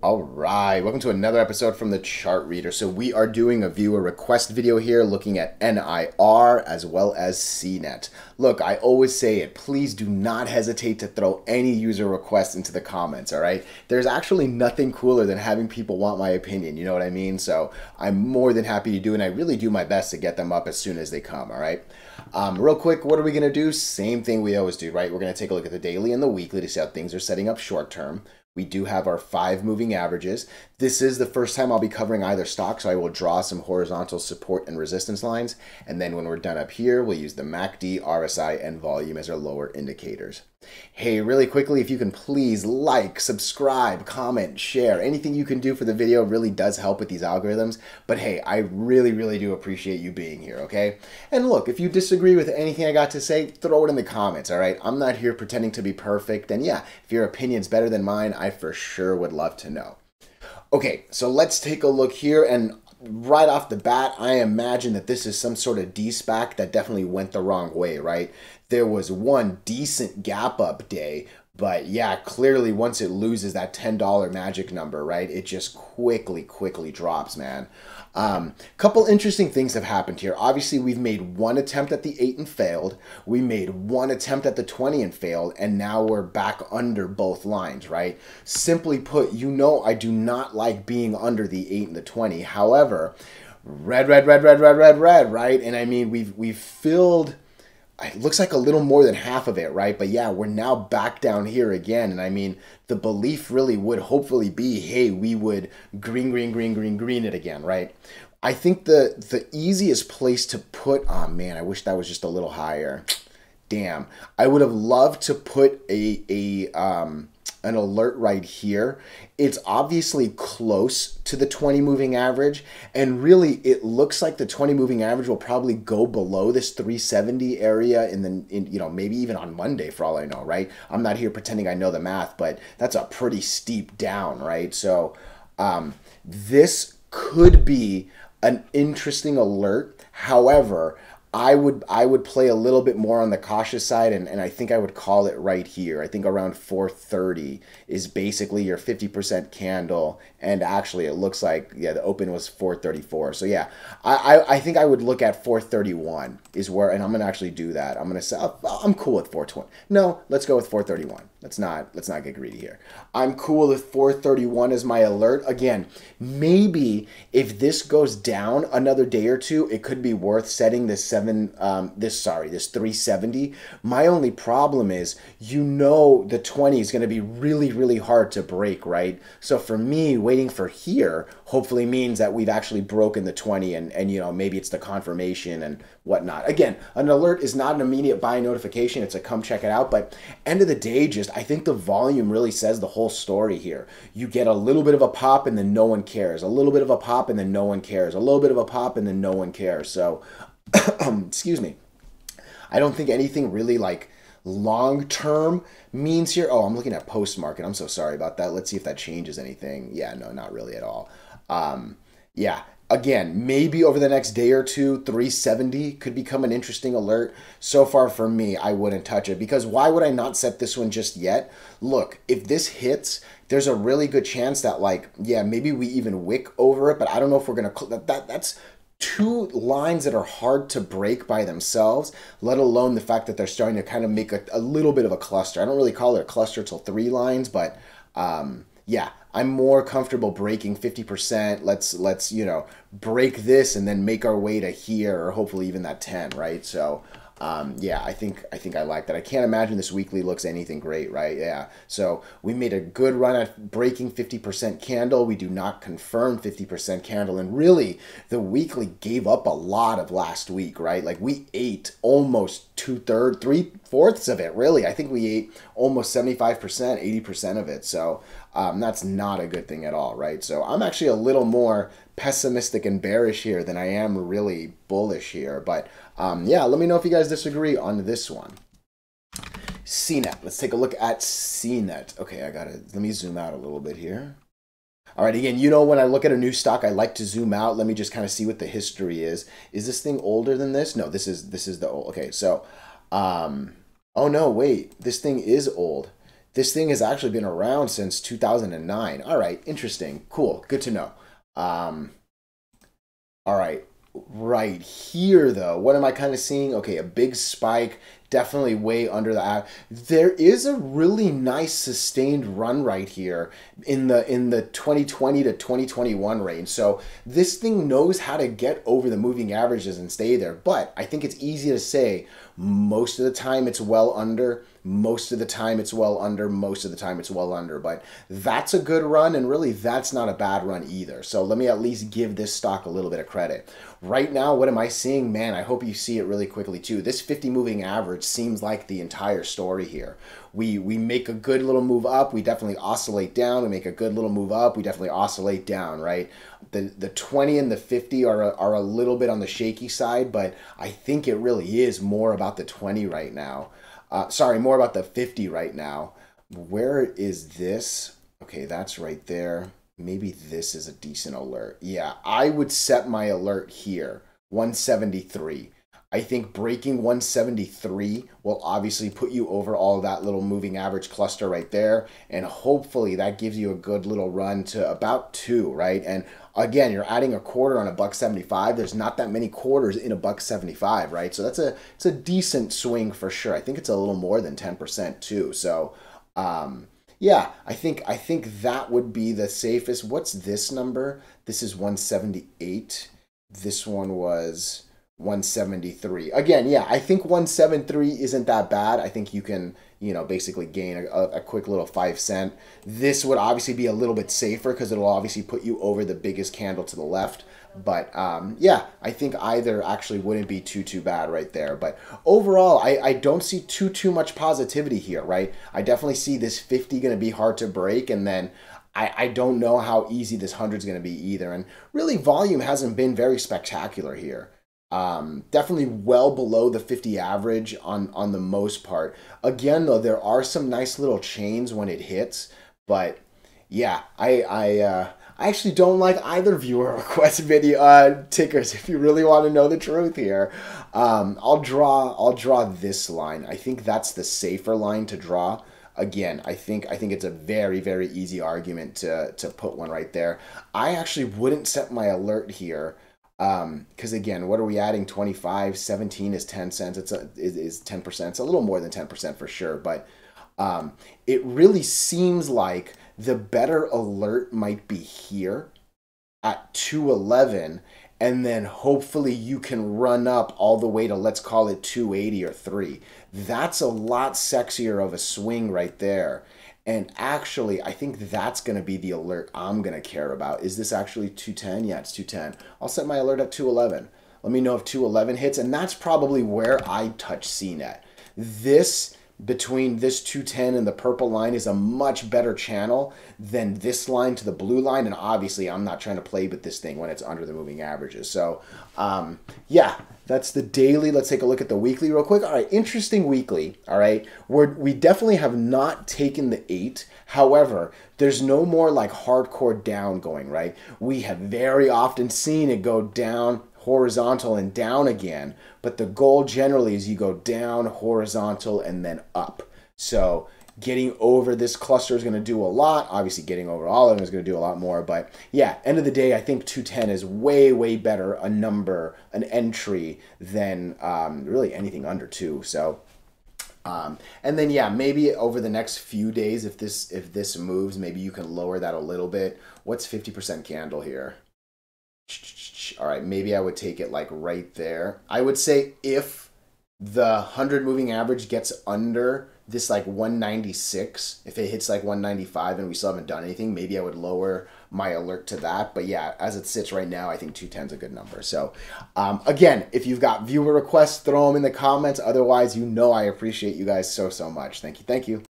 All right, welcome to another episode from the Chart Reader. So we are doing a viewer request video here looking at NIR as well as CNET. Look, I always say it, please do not hesitate to throw any user requests into the comments, all right? There's actually nothing cooler than having people want my opinion, you know what I mean? So I'm more than happy to do, and I really do my best to get them up as soon as they come, all right? Real quick, what are we going to do? Same thing we always do, right? We're going to take a look at the daily and the weekly to see how things are setting up short term. We do have our 5 moving averages. This is the first time I'll be covering either stock, so I will draw some horizontal support and resistance lines. And then when we're done up here, we'll use the MACD, RSI, and volume as our lower indicators. Hey, really quickly, if you can please like, subscribe, comment, share. Anything you can do for the video really does help with these algorithms. But hey, I really do appreciate you being here, okay? And look, if you disagree with anything I got to say, throw it in the comments, all right? I'm not here pretending to be perfect. And yeah, if your opinion's better than mine, I for sure would love to know. Okay, so let's take a look here, and right off the bat, I imagine that this is some sort of D-SPAC that definitely went the wrong way, right? There was one decent gap up day, but yeah, clearly once it loses that $10 magic number, right, it just quickly drops, man. Couple interesting things have happened here. Obviously, we've made one attempt at the 8 and failed. We made one attempt at the 20 and failed, and now we're back under both lines, right? Simply put, you know I do not like being under the 8 and the 20. However, red, right? And I mean, we've filled, it looks like a little more than half of it, right? But yeah, we're now back down here again. And I mean, the belief really would hopefully be, hey, we would green it again, right? I think the easiest place to put, oh man, I wish that was just a little higher. Damn, I would have loved to put an alert right here. It's obviously close to the 20 moving average, and really it looks like the 20 moving average will probably go below this 370 area you know, maybe even on Monday for all I know, right? I'm not here pretending I know the math, but that's a pretty steep down, right? So this could be an interesting alert. However, I would play a little bit more on the cautious side, and I think I would call it right here. I think around 430 is basically your 50% candle, and actually it looks like, yeah, the open was 434. So yeah, I think I would look at 431 is where, and I'm going to actually do that. I'm going to say, I'm cool with 420. No, let's go with 431. Let's not get greedy here. I'm cool with 431 as my alert. Again, maybe if this goes down another day or two, it could be worth setting this 370. My only problem is, you know, the 20 is going to be really hard to break, right? So for me, waiting for here hopefully means that we've actually broken the 20, and you know, maybe it's the confirmation and whatnot. Again, an alert is not an immediate buy notification. It's a come check it out. But end of the day, just I think the volume really says the whole story here. You get a little bit of a pop and then no one cares. A little bit of a pop and then no one cares. A little bit of a pop and then no one cares. So excuse me. I don't think anything really like long term means here. Oh, I'm looking at post market. I'm so sorry about that. Let's see if that changes anything. Yeah, no, not really at all. Yeah, again, maybe over the next day or two, 370 could become an interesting alert. So far for me, I wouldn't touch it, because why would I not set this one just yet? Look, if this hits, there's a really good chance that, like, yeah, maybe we even wick over it, but I don't know if we're going to, that's two lines that are hard to break by themselves, let alone the fact that they're starting to kind of make a little bit of a cluster. I don't really call it a cluster till 3 lines, but yeah, I'm more comfortable breaking 50%. Let's you know, break this and then make our way to here, or hopefully even that 10, right? So yeah, I think I like that. I can't imagine this weekly looks anything great, right? Yeah. So we made a good run at breaking 50% candle. We do not confirm 50% candle. And really, the weekly gave up a lot of last week, right? Like we ate almost 2/3, 3/4 of it, really. I think we ate almost 75%, 80% of it. So that's not a good thing at all, right? So I'm actually a little more pessimistic and bearish here than I am really bullish here. But yeah, let me know if you guys disagree on this one. CNET. Let's take a look at CNET. Okay, let me zoom out a little bit here. All right, again, you know, when I look at a new stock, I like to zoom out. Let me just kind of see what the history is. Is this thing older than this? No, this is the old. Okay, so oh no, wait, this thing is old. This thing has actually been around since 2009. All right, interesting. Cool. Good to know. Um, all right. Right here, though, what am I kind of seeing? Okay, a big spike, definitely way under the average. There is a really nice sustained run right here in the 2020 to 2021 range. So this thing knows how to get over the moving averages and stay there. But I think it's easy to say most of the time it's well under, most of the time it's well under, most of the time it's well under. But that's a good run, and really that's not a bad run either. So let me at least give this stock a little bit of credit. Right now, what am I seeing? Man, I hope you see it really quickly too. This 50 moving average seems like the entire story here. We make a good little move up, we definitely oscillate down. We make a good little move up, we definitely oscillate down, right? The 20 and the 50 are a little bit on the shaky side, but I think it really is more about the 20 right now. Sorry, more about the 50 right now. Where is this? Okay, that's right there. Maybe this is a decent alert. Yeah, I would set my alert here, 173. I think breaking 173 will obviously put you over all of that little moving average cluster right there. And hopefully that gives you a good little run to about 2, right? And again, you're adding a quarter on a $1.75. There's not that many quarters in a $1.75, right? So it's a decent swing for sure. I think it's a little more than 10% too. So yeah, I think that would be the safest. What's this number? This is 178. This one was 173. Again, yeah, I think 173 isn't that bad. I think you can, basically gain a quick little 5 cent. This would obviously be a little bit safer because it'll obviously put you over the biggest candle to the left. But yeah, I think either actually wouldn't be too bad right there. But overall, I don't see too much positivity here, right? I definitely see this 50 going to be hard to break, and then I don't know how easy this 100 is going to be either. And really, volume hasn't been very spectacular here. Definitely well below the 50 average on the most part. Again, though, there are some nice little chains when it hits, but yeah, I actually don't like either viewer request video tickers. If you really want to know the truth here, I'll draw this line. I think that's the safer line to draw. Again, I think it's a very easy argument to put one right there. I actually wouldn't set my alert here. Because again, what are we adding? 25, 17 is 10 cents. Is 10%. It's a little more than 10% for sure. But it really seems like the better alert might be here at 211. And then hopefully you can run up all the way to, let's call it 280 or 3. That's a lot sexier of a swing right there. And actually, I think that's going to be the alert I'm going to care about. Is this actually 210? Yeah, it's 210. I'll set my alert at 211. Let me know if 211 hits, and that's probably where I touch CNET. This, between this 210 and the purple line, is a much better channel than this line to the blue line, and obviously I'm not trying to play with this thing when it's under the moving averages. So, yeah, that's the daily. Let's take a look at the weekly real quick. All right, interesting weekly. All right, we definitely have not taken the 8. However, there's no more like hardcore down going, right? We have very often seen it go down, horizontal, and down again. But the goal generally is you go down, horizontal, and then up. So getting over this cluster is going to do a lot. Obviously, getting over all of them is going to do a lot more. But yeah, end of the day, I think 210 is way better a number, an entry, than really anything under 2. So, and then yeah, maybe over the next few days, if this moves, maybe you can lower that a little bit. What's 50% candle here? All right, maybe I would take it like right there. I would say if the 100 moving average gets under this like 196, if it hits like 195 and we still haven't done anything, maybe I would lower my alert to that. But yeah, as it sits right now, I think 210 is a good number. So again, if you've got viewer requests, throw them in the comments. Otherwise, I appreciate you guys so much. Thank you.